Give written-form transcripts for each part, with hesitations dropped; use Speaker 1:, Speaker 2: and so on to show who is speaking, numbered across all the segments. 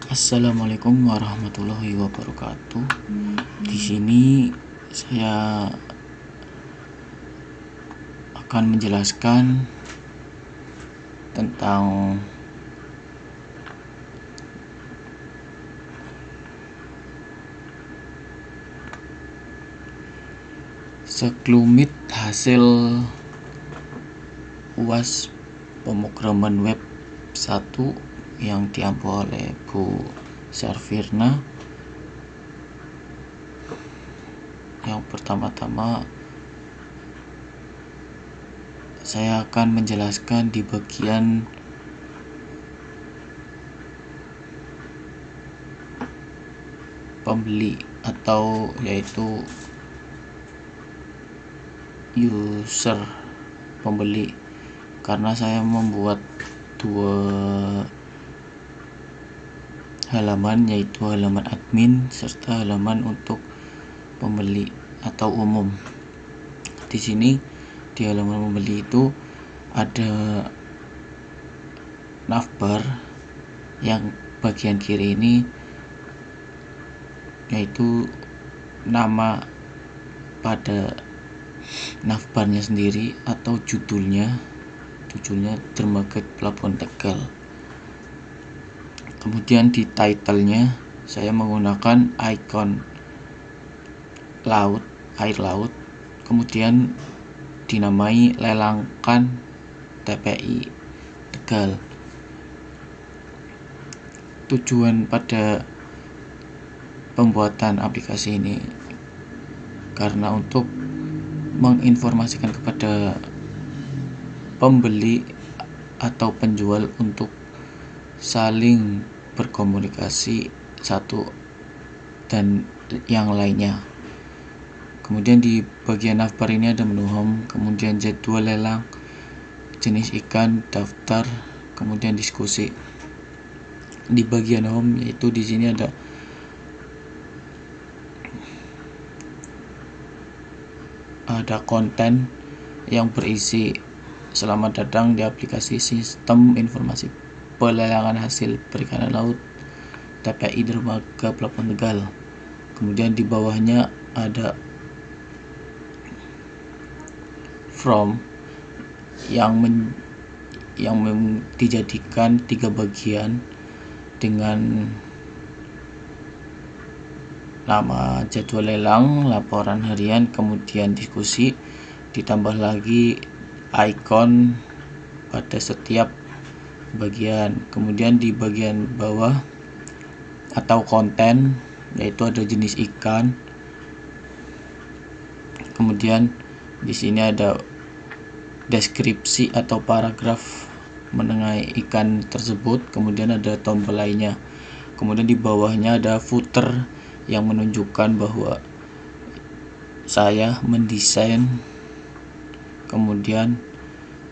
Speaker 1: Assalamualaikum warahmatullahi wabarakatuh. Di sini saya akan menjelaskan tentang sekelumit hasil UAS pemrograman web 1 yang diampu oleh Bu Sarfirna. Yang pertama-tama saya akan menjelaskan di bagian pembeli atau yaitu user pembeli, karena saya membuat dua halaman, yaitu halaman admin serta halaman untuk pembeli atau umum. Di sini di halaman pembeli itu ada navbar yang bagian kiri ini, yaitu nama pada navbarnya sendiri atau judulnya Dermaga Pelabuhan Tegal. Kemudian di title-nya saya menggunakan icon air laut, kemudian dinamai lelangkan TPI Tegal. Tujuan pada pembuatan aplikasi ini karena untuk menginformasikan kepada pembeli atau penjual untuk saling berkomunikasi satu dan yang lainnya. Kemudian di bagian navbar ini ada menu home, kemudian jadwal lelang, jenis ikan, daftar, kemudian diskusi. Di bagian home yaitu di sini ada konten yang berisi selamat datang di aplikasi sistem informasi pelelangan hasil perikanan laut TPI Dermaga Pelabuhan Tegal. Kemudian di bawahnya ada from yang dijadikan 3 bagian dengan nama jadwal lelang, laporan harian, kemudian diskusi, ditambah lagi icon pada setiap bagian. Kemudian di bagian bawah atau konten yaitu ada jenis ikan, kemudian di sini ada deskripsi atau paragraf mengenai ikan tersebut, kemudian ada tombol lainnya. Kemudian di bawahnya ada footer yang menunjukkan bahwa saya mendesain, kemudian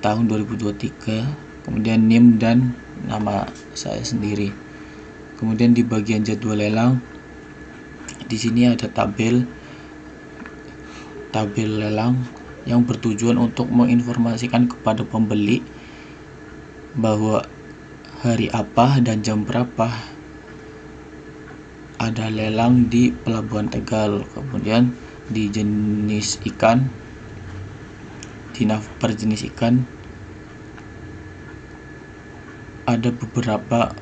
Speaker 1: tahun 2023, kemudian NIM dan nama saya sendiri. Kemudian di bagian jadwal lelang di sini ada tabel lelang yang bertujuan untuk menginformasikan kepada pembeli bahwa hari apa dan jam berapa ada lelang di Pelabuhan Tegal. Kemudian di jenis ikan, di navbar jenis ikan ada beberapa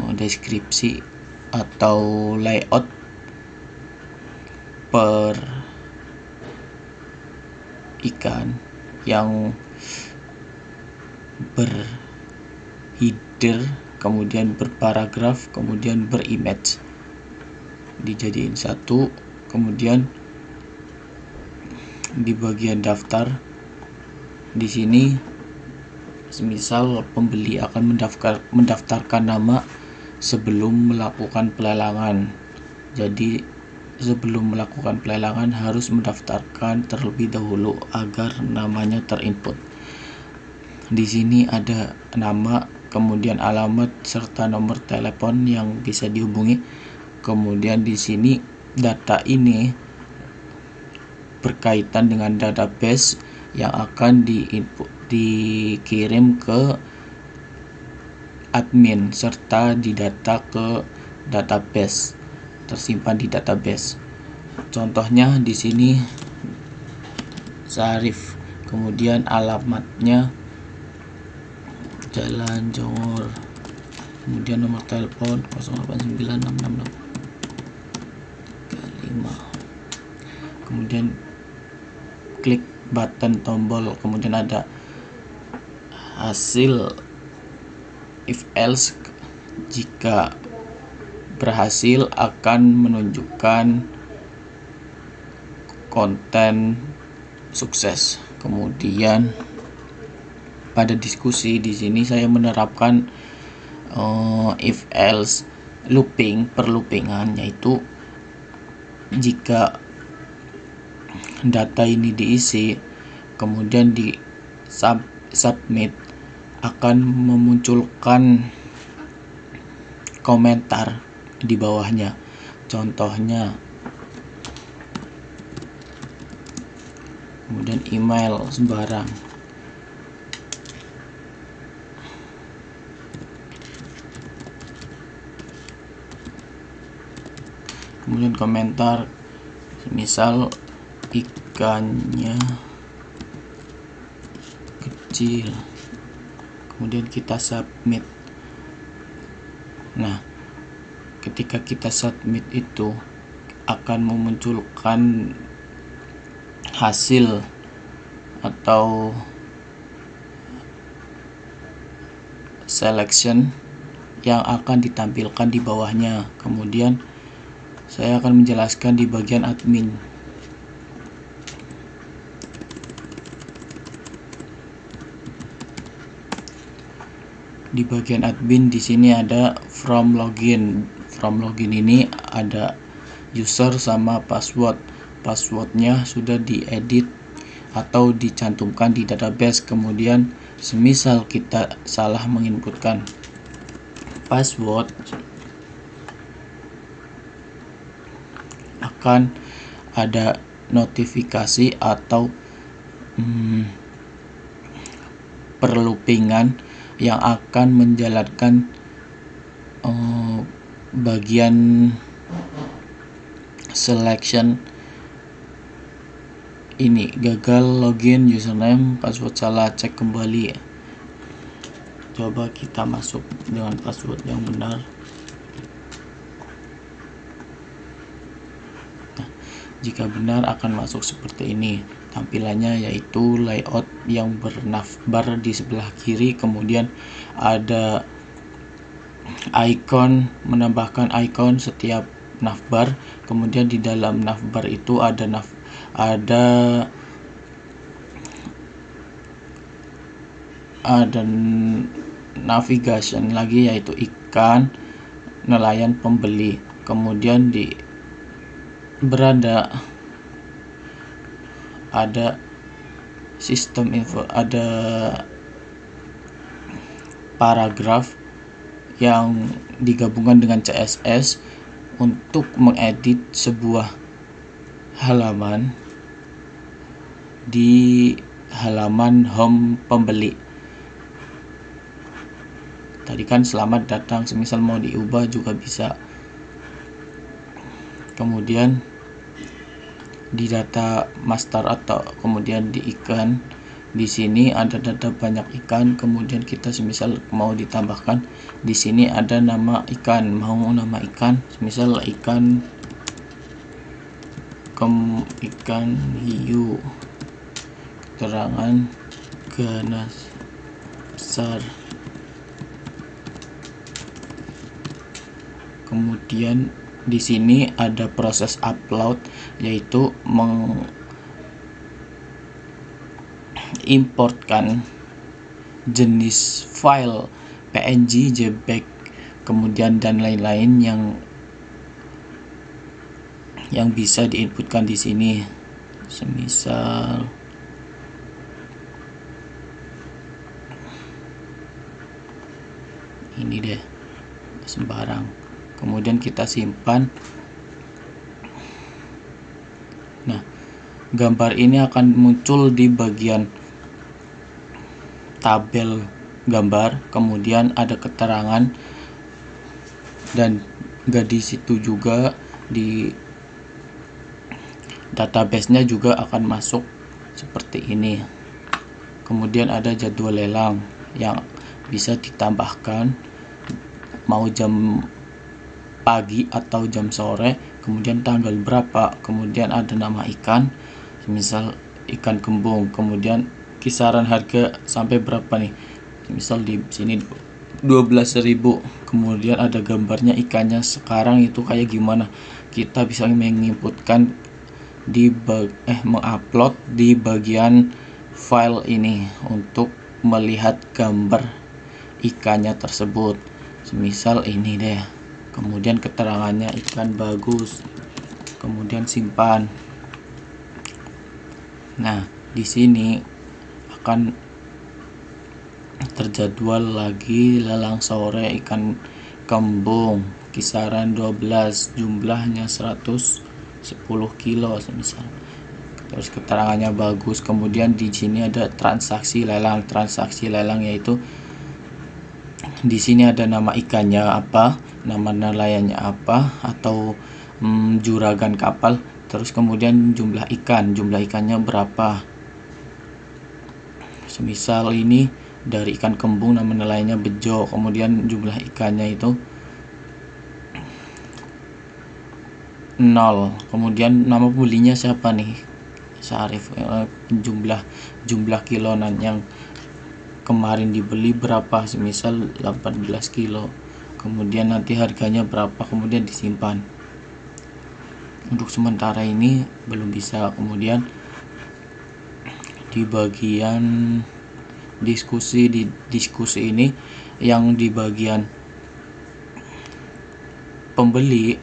Speaker 1: deskripsi atau layout per ikan yang berheader, kemudian berparagraf, kemudian berimage, dijadiin satu. Kemudian di bagian daftar di sini semisal pembeli akan mendaftarkan nama sebelum melakukan pelelangan. Jadi sebelum melakukan pelelangan harus mendaftarkan terlebih dahulu agar namanya terinput. Di sini ada nama, kemudian alamat serta nomor telepon yang bisa dihubungi. Kemudian di sini data ini berkaitan dengan database yang akan dikirim ke admin serta didata ke database, tersimpan di database. Contohnya di sini Syarif, kemudian alamatnya Jalan Jongor, kemudian nomor telepon 08966635, kemudian klik button tombol, kemudian ada hasil if else. Jika berhasil akan menunjukkan konten sukses. Kemudian pada diskusi di sini saya menerapkan if else perloopingan, yaitu jika data ini diisi kemudian di submit akan memunculkan komentar di bawahnya. Contohnya kemudian email sembarang, kemudian komentar misal ikannya kecil, kemudian kita submit. Nah, ketika kita submit itu akan memunculkan hasil atau selection yang akan ditampilkan di bawahnya. Kemudian saya akan menjelaskan di bagian admin. Di bagian admin di sini ada from login. From login ini ada user sama password. Passwordnya sudah diedit atau dicantumkan di database. Kemudian semisal kita salah menginputkan password, akan ada notifikasi atau perloopingan yang akan menjalankan bagian selection ini. Gagal login, username, password salah, cek kembali. Coba kita masuk dengan password yang benar. Nah, jika benar akan masuk seperti ini tampilannya, yaitu layout yang bernavbar di sebelah kiri, kemudian ada icon, menambahkan icon setiap navbar. Kemudian di dalam navbar itu ada navigation lagi, yaitu ikan, nelayan, pembeli. Kemudian berada ada sistem info, ada paragraf yang digabungkan dengan CSS untuk mengedit sebuah halaman di halaman home pembeli. Tadi kan selamat datang, semisal mau diubah juga bisa. Kemudian di data master atau kemudian di ikan, di sini ada data banyak ikan. Kemudian kita semisal mau ditambahkan, di sini ada nama ikan, mau nama ikan semisal ikan hiu, keterangan ganas besar. Kemudian di sini ada proses upload, yaitu mengimpортkan jenis file PNG, JPEG, kemudian dan lain-lain yang bisa diinputkan di sini. Semisal ini deh, sembarang. Kemudian kita simpan. Nah, gambar ini akan muncul di bagian tabel gambar, kemudian ada keterangan, dan di situ juga di database-nya juga akan masuk seperti ini. Kemudian ada jadwal lelang yang bisa ditambahkan mau jam pagi atau jam sore, kemudian tanggal berapa, kemudian ada nama ikan, misal ikan kembung, kemudian kisaran harga sampai berapa nih, misal di sini 12.000, kemudian ada gambarnya ikannya sekarang itu kayak gimana. Kita bisa menginputkan mengupload di bagian file ini untuk melihat gambar ikannya tersebut. Semisal ini deh, kemudian keterangannya ikan bagus, kemudian simpan. Nah, di sini akan terjadwal lagi lelang sore ikan kembung kisaran 12, jumlahnya 110 kilo semisal. Terus keterangannya bagus. Kemudian di sini ada transaksi lelang. Transaksi lelang yaitu di sini ada nama ikannya apa, nama nelayannya apa, atau juragan kapal, terus kemudian jumlah ikannya berapa. Semisal ini dari ikan kembung, nama nelayannya Bejo, kemudian jumlah ikannya itu 0, kemudian nama pembelinya siapa nih, Syarif, jumlah kilonan yang kemarin dibeli berapa, semisal 18 kilo, kemudian nanti harganya berapa, kemudian disimpan. Untuk sementara ini belum bisa. Kemudian di bagian diskusi ini, yang di bagian pembeli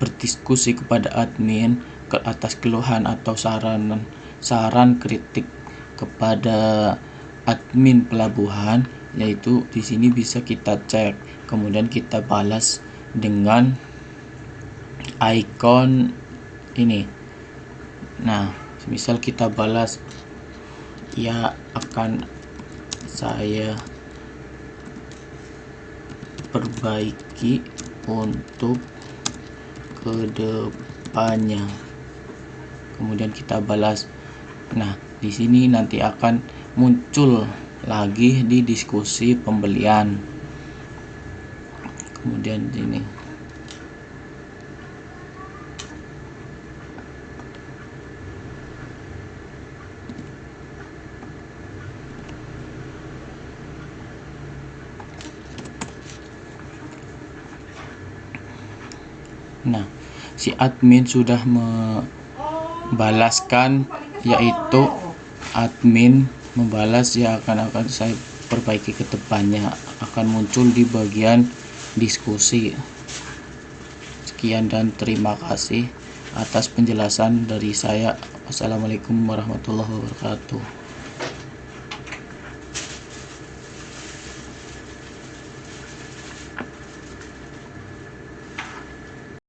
Speaker 1: berdiskusi kepada admin ke atas keluhan atau saran kritik kepada admin pelabuhan, yaitu di sini bisa kita cek, kemudian kita balas dengan icon ini. Nah, misal kita balas, ya akan saya perbaiki untuk kedepannya. Kemudian kita balas. Nah, di sini nanti akan muncul lagi di diskusi pembelian. Kemudian ini. Nah, si admin sudah membalaskan, yaitu admin membalas, ya akan saya perbaiki ke depannya, akan muncul di bagian diskusi. Sekian dan terima kasih atas penjelasan dari saya. Wassalamualaikum warahmatullahi wabarakatuh.